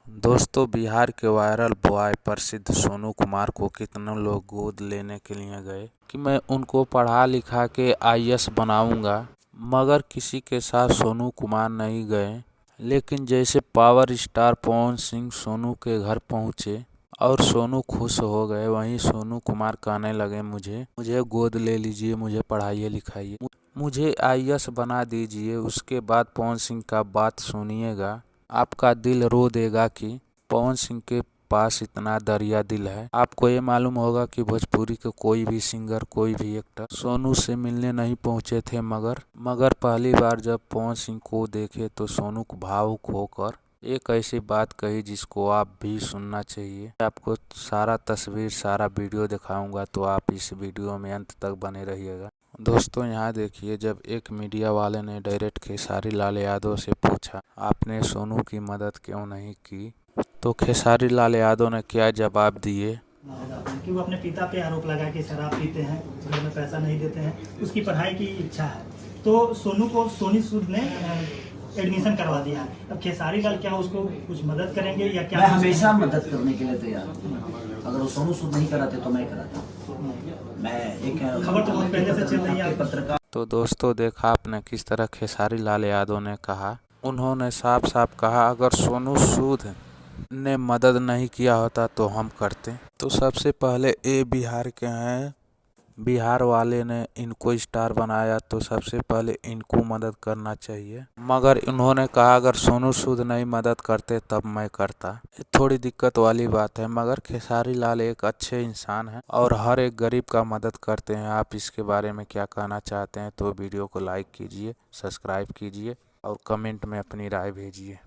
दोस्तों, बिहार के viral boy प्रसिद्ध सोनू कुमार को कितने लोग गोद लेने के लिए गए कि मैं उनको पढ़ा लिखा के आईएएस बनाऊंगा, मगर किसी के साथ सोनू कुमार नहीं गए। लेकिन जैसे पावर स्टार पवन सिंह सोनू के घर पहुंचे और सोनू खुश हो गए, वहीं सोनू कुमार कहने लगे मुझे गोद ले लीजिए, मुझे पढ़ाइए लिखाइए, मुझे आईएएस बना दीजिए। उसके बाद पवन सिंह का बात सुनिएगा, आपका दिल रो देगा कि पवन सिंह के पास इतना दरिया दिल है। आपको ये मालूम होगा कि भोजपुरी के कोई भी सिंगर, कोई भी एक्टर सोनू से मिलने नहीं पहुंचे थे, मगर पहली बार जब पवन सिंह को देखे तो सोनू को भावुक होकर एक ऐसी बात कही जिसको आप भी सुनना चाहिए। आपको सारा तस्वीर, सारा वीडियो दिखाऊंगा, तो आप इस वीडियो में अंत तक बने रहिएगा। दोस्तों, यहाँ देखिए, जब एक मीडिया वाले ने डायरेक्ट खेसारी लाल यादव से पूछा आपने सोनू की मदद क्यों नहीं की, तो खेसारी लाल यादव ने क्या जवाब दिए कि वो अपने पिता पे आरोप लगा कि शराब पीते हैं, घर में पैसा नहीं देते हैं, उसकी पढ़ाई की इच्छा है, तो सोनू को सोनी सूद ने एडमिशन करवा दिया। अब खेसारी लाल क्या उसको कुछ मदद करेंगे या क्या? मैं हमेशा मदद करने के लिए तैयार हूँ। अगर वो सोनू सूद नहीं कराते तो मैं कराता। मैं एक खबर तो बहुत पहले से चल रही है पत्रकार। तो दोस्तों, देखा आपने किस तरह खेसारी लाल यादव ने कहा। उन्होंने साफ साफ कहा अगर सोनू सूद ने मदद नहीं किया होता तो हम करते। तो सबसे पहले ये बिहार के हैं, बिहार वाले ने इनको स्टार बनाया, तो सबसे पहले इनको मदद करना चाहिए। मगर इन्होंने कहा अगर सोनू सूद नहीं मदद करते तब मैं करता। ये थोड़ी दिक्कत वाली बात है, मगर खेसारी लाल एक अच्छे इंसान हैं और हर एक गरीब का मदद करते हैं। आप इसके बारे में क्या कहना चाहते हैं? तो वीडियो को लाइक कीजिए, सब्सक्राइब कीजिए और कमेंट में अपनी राय भेजिए।